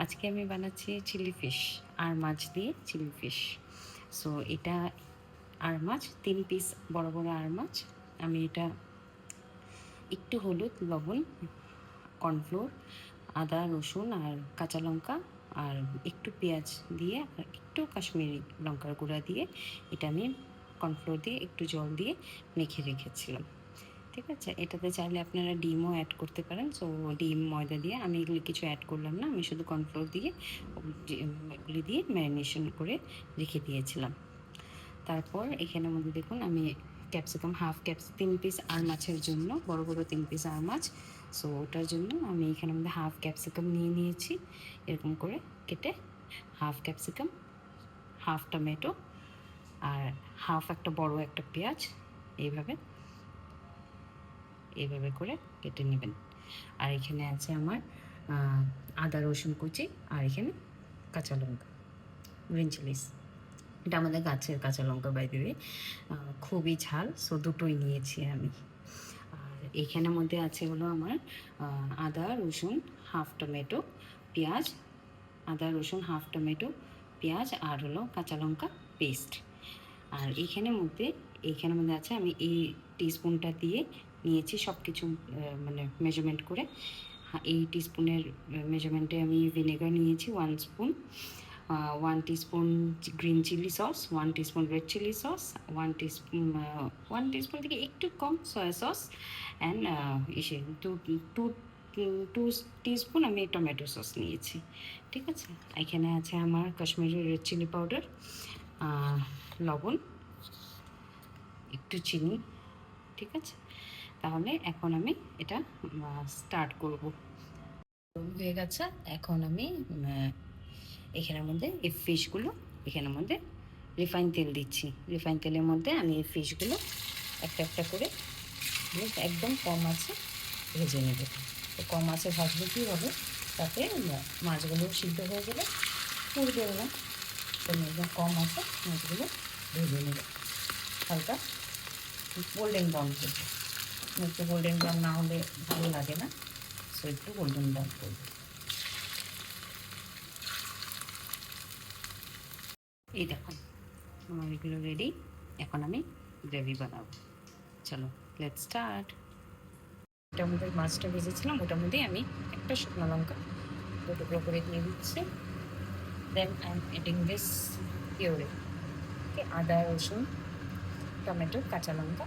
আজকে আমি বানাচ্ছি চিলি ফিশ, আর মাছ দিয়ে চিলি ফিশ। সো এটা আর মাছ 3 পিস, বড় বড় আর মাছ। আমি এটা একটু হলুদ, লবণ, কর্নফ্লোর, আদা, রসুন আর কাঁচা লঙ্কা আর একটু পেঁয়াজ দিয়ে আর একটু কাশ্মীরি লঙ্কার গুঁড়া দিয়ে এটা আমি কর্নফ্লোর দিয়ে একটু জল দিয়ে মেখে রেখেছিলাম। ঠিক আছে, এটাতে চাইলে আপনারা ডিমও অ্যাড করতে পারেন। সো ডিম, ময়দা দিয়ে আমি এগুলি কিছু অ্যাড করলাম না, আমি শুধু কর্নফ্লোর দিয়ে এগুলি দিয়ে ম্যারিনেশন করে রেখে দিয়েছিলাম। তারপর এখানের মধ্যে দেখুন আমি ক্যাপসিকাম, হাফ 3 পিস আর মাছের জন্য, বড় বড় 3 পিস আর মাছ। সো ওটার জন্য আমি এখানের মধ্যে হাফ ক্যাপসিকাম নিয়ে নিয়েছি, এরকম করে কেটে। হাফ ক্যাপসিকাম, হাফ টমেটো আর হাফ একটা বড় একটা পেঁয়াজ এইভাবে করে কেটে নেবেন। আর এখানে আছে আমার আদা রসুন কুচি, আর এখানে কাঁচা লঙ্কা, গ্রিন চিলিস। এটা আমাদের গাছের কাঁচা লঙ্কা, বাই দ্য ওয়ে, খুবই ঝাল, সো দুটোই নিয়েছি আমি। আর এখানের মধ্যে আছে হলো আমার আদা রসুন, হাফ টমেটো, পেঁয়াজ, আদা রসুন, হাফ টমেটো, পেঁয়াজ আর হলো কাঁচা লঙ্কা পেস্ট। আর এইখানের মধ্যে আছে, আমি এই টিস্পুনটা দিয়ে নিয়েছি সব কিছু, মানে মেজারমেন্ট করে। এই টিস্পুনের মেজারমেন্টে আমি ভিনেগার নিয়েছি 1 spoon, 1 teaspoon green chilli sauce, 1 teaspoon red chilli sauce, 1 teaspoon থেকে একটু কম soya sauce, and two teaspoon আমি টমেটো সস নিয়েছি। ঠিক আছে, এখানে আছে আমার কাশ্মীরি রেড চিলি পাউডার, লবণ, একটু চিনি। ঠিক আছে, তাহলে এখন আমি এটা স্টার্ট করব। হয়ে গেছে, এখন আমি এখানের মধ্যে এই ফিশগুলো, এখানের মধ্যে রিফাইন তেল দিচ্ছি। রিফাইন তেলের মধ্যে আমি এই ফিশগুলো একটা একটা করে একদম কম আছে ভেজে নেব। তো কম আছে ভাজলে কী হবে, তাতে মাছগুলো সিদ্ধ হয়ে গেলে পুড়বে না। তো একদম কম আছে মাছগুলো ভেজে নেব, হালকা গোল্ডেন ব্রাউন করবে। একটু গোল্ডেন ব্রাউন না হলে ভালো লাগে না, সো একটু গোল্ডেন ব্রাউন করবে। এই দেখুন আমার এগুলো রেডি। এখন আমি গ্রেভি বানাবো। চলো, লেটস স্টার্ট। ওটার মধ্যে মাছটা ভেজেছিলাম, ওটার মধ্যে আমি একটা শুকনো লঙ্কা 2 টুকরো করে দিয়ে দিচ্ছি। Then I am adding this puree, আদা রসুন টমেটো কাঁচা লঙ্কা।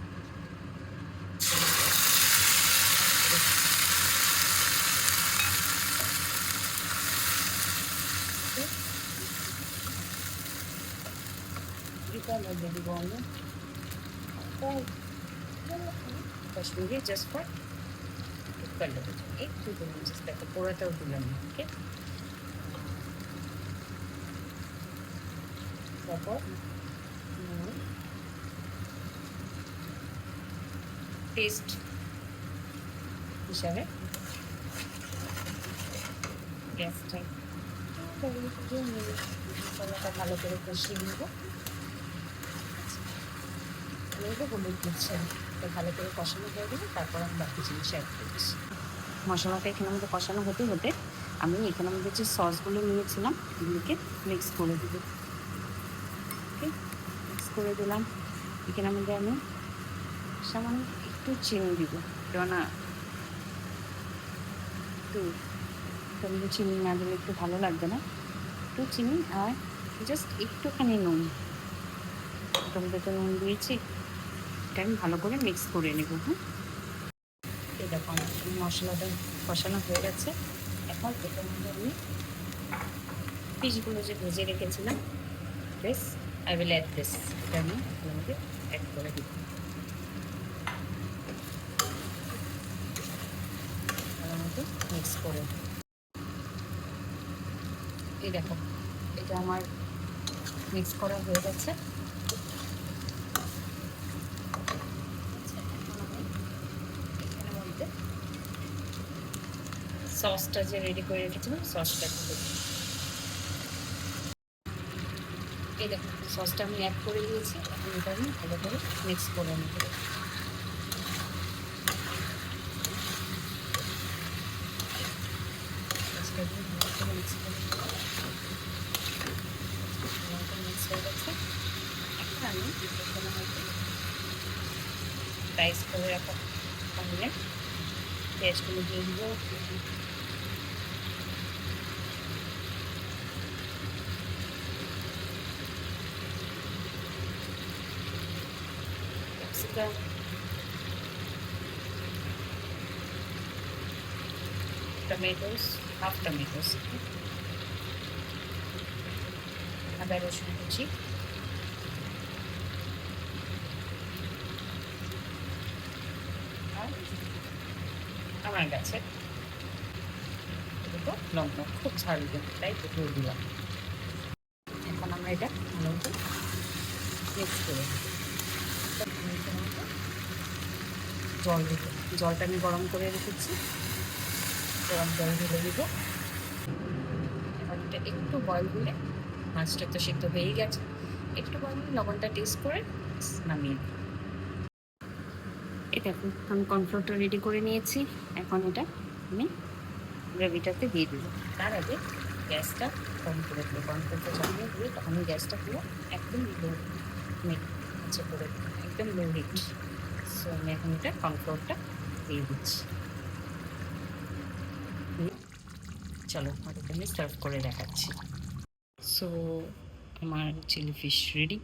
মধ্যে দিব আমি কাশ্মীরি জাস্ট ফর কালার, একটু দিলাম, জাস্ট একটা পোড়াটাও দিলাম। ওকে, তারপর টেস্ট হিসাবে গ্যাসটা মশলাটা ভালো করে কষিয়ে নেব। হলুদ দিচ্ছি, এটা ভালো করে কষানো হয়ে গেলে তারপর আমি বাকি জিনিস অ্যাড করছি। মশলাটা এখানে আমাদের কষানো হতে হতে আমি এখানে আমাদের যে সসগুলো নিয়েছিলাম এগুলোকে মিক্স করে দেব। ওকে, মিক্স করে দিলাম। এখানে আমাদের আমি সামান্য একটু চিনি দিব, কেননা একটু টমেটো চিনি না দিলে একটু ভালো লাগবে না। একটু চিনি আর জাস্ট একটুখানি নুন, টমেটোতে নুন দিয়েছি। এটা আমি ভালো করে মিক্স করে নেব। হ্যাঁ, এই দেখো আমার মশলাটা কষানো হয়ে গেছে। এখন এটার মধ্যে আমি ফিশগুলো যে ভেজে রেখেছিলাম, this I will add this, এটা আমি এর মধ্যে অ্যাড করে দিব। ভালো মতো মিক্স করে, এই দেখো এটা আমার মিক্স করা হয়ে গেছে। সসটা যে রেডি করে রেখেছিলাম সসটা এই দেখো সসটা আমি অ্যাড করে দিয়েছি। এখন এটা আমি ভালো করে মিক্স করে নেব। মিক্স করে মিক্স হয়ে গেছে। এখন আমি এখানে হয়তো রাইস করে রাখা পানিয়ে পেঁয়াজগুলো দিয়ে দিব। ক্যাপসিকাম, টমেটোস, হাফ টমেটোস, আদা রসুন কুচি, আর আমার কাছে দুটো লঙ্কা, খুব ঝাল দেবো তাই দুটো দিলাম। এখন আমরা এটা ভালো মতো মিক্স করে জল দিব। জলটা আমি গরম করে রেখেছি, গরম জল ঢেলে দিব। এবার এটা একটু বয়েল দিলে, মাছটা তো সিদ্ধ হয়েই গেছে, একটু বয়েল দিলে লবণটা টেস্ট করে নামিয়ে দিই। এই দেখুন আমি কর্নফ্লোরটা রেডি করে নিয়েছি। এখন এটা আমি গ্রেভিটাতে দিয়ে দেবো। তার আগে গ্যাসটা কম করে দেবো। কর্নফ্লোরটা জমিয়ে দিয়ে তখন গ্যাসটা পুরো একদম লো আচ্ছা করে দেবো, একদম লো হিট। সো আমি এখন এটা কর্নফ্লোরটা দিয়ে দিচ্ছি। চলো আপনাদের আমি সার্ভ করে দেখাচ্ছি। সো আমার চিলি ফিশ রেডি।